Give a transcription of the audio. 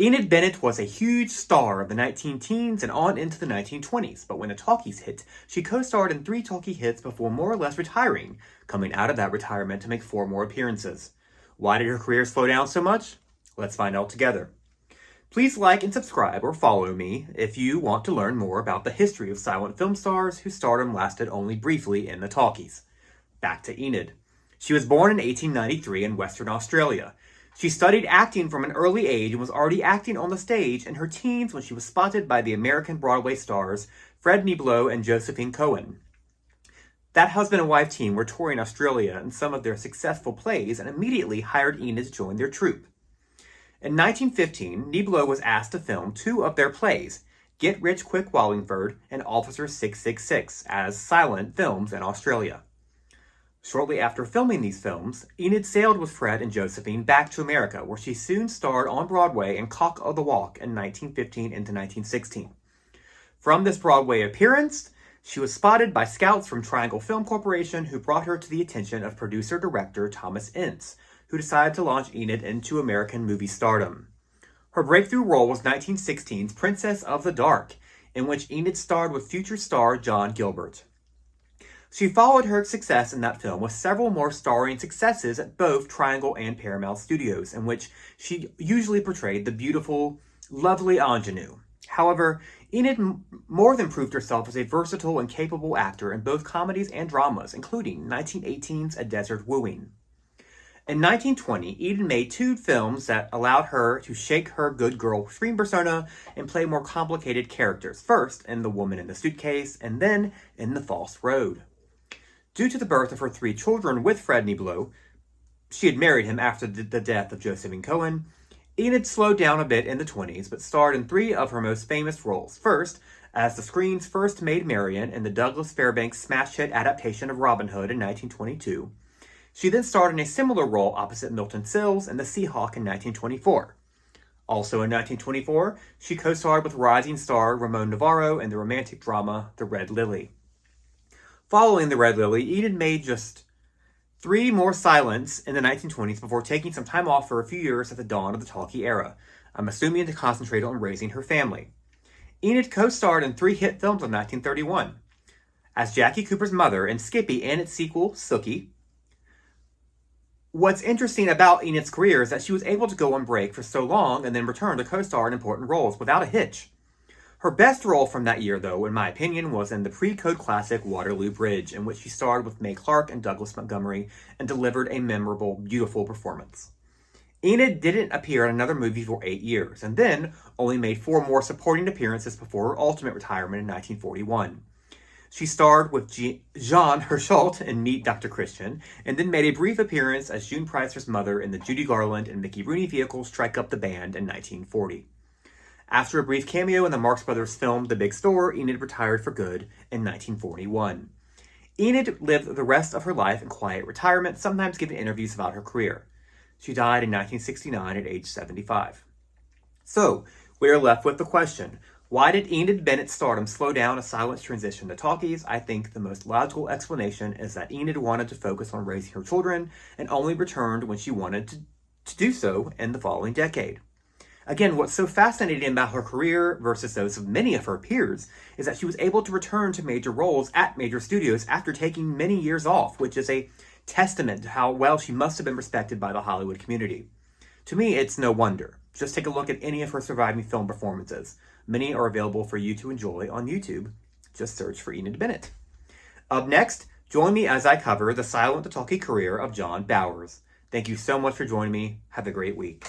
Enid Bennett was a huge star of the 19-teens and on into the 1920s, but when the Talkies hit, she co-starred in 3 Talkie hits before more or less retiring, coming out of that retirement to make 4 more appearances. Why did her career slow down so much? Let's find out together. Please like and subscribe or follow me if you want to learn more about the history of silent film stars whose stardom lasted only briefly in the Talkies. Back to Enid. She was born in 1893 in Western Australia. She studied acting from an early age and was already acting on the stage in her teens when she was spotted by the American Broadway stars Fred Niblo and Josephine Cohen. That husband and wife team were touring Australia in some of their successful plays and immediately hired Enid to join their troupe. In 1915, Niblo was asked to film 2 of their plays, Get Rich Quick Wallingford and Officer 666, as silent films in Australia. Shortly after filming these films, Enid sailed with Fred and Josephine back to America, where she soon starred on Broadway in Cock o' the Walk in 1915 into 1916. From this Broadway appearance, she was spotted by scouts from Triangle Film Corporation who brought her to the attention of producer-director Thomas Ince, who decided to launch Enid into American movie stardom. Her breakthrough role was 1916's Princess of the Dark, in which Enid starred with future star John Gilbert. She followed her success in that film with several more starring successes at both Triangle and Paramount Studios, in which she usually portrayed the beautiful, lovely ingenue. However, Enid more than proved herself as a versatile and capable actor in both comedies and dramas, including 1918's A Desert Wooing. In 1920, Enid made 2 films that allowed her to shake her good girl screen persona and play more complicated characters, first in The Woman in the Suitcase, and then in The False Road. Due to the birth of her 3 children with Fred Niblo, she had married him after the death of Josephine Cohen, Enid slowed down a bit in the 20s, but starred in 3 of her most famous roles. First, as the screen's first Maid Marian in the Douglas Fairbanks smash hit adaptation of Robin Hood in 1922. She then starred in a similar role opposite Milton Sills in The Seahawk in 1924. Also in 1924, she co-starred with rising star Ramon Navarro in the romantic drama The Red Lily. Following The Red Lily, Enid made just 3 more silents in the 1920s before taking some time off for a few years at the dawn of the Talkie era, I'm assuming to concentrate on raising her family. Enid co-starred in 3 hit films in 1931, as Jackie Cooper's mother in Skippy and its sequel, Sookie. What's interesting about Enid's career is that she was able to go on break for so long and then return to co-star in important roles without a hitch. Her best role from that year, though, in my opinion, was in the pre-code classic Waterloo Bridge, in which she starred with Mae Clarke and Douglas Montgomery and delivered a memorable, beautiful performance. Enid didn't appear in another movie for 8 years, and then only made 4 more supporting appearances before her ultimate retirement in 1941. She starred with Jean Hersholt in Meet Dr. Christian, and then made a brief appearance as June Preiser's mother in the Judy Garland and Mickey Rooney vehicle Strike Up the Band in 1940. After a brief cameo in the Marx Brothers film The Big Store, Enid retired for good in 1941. Enid lived the rest of her life in quiet retirement, sometimes giving interviews about her career. She died in 1969 at age 75. So, we are left with the question, why did Enid Bennett's stardom slow down as silence transition to talkies? I think the most logical explanation is that Enid wanted to focus on raising her children and only returned when she wanted to do so in the following decade. Again, what's so fascinating about her career versus those of many of her peers is that she was able to return to major roles at major studios after taking many years off, which is a testament to how well she must have been respected by the Hollywood community. To me, it's no wonder. Just take a look at any of her surviving film performances. Many are available for you to enjoy on YouTube. Just search for Enid Bennett. Up next, join me as I cover the silent to talkie career of John Bowers. Thank you so much for joining me. Have a great week.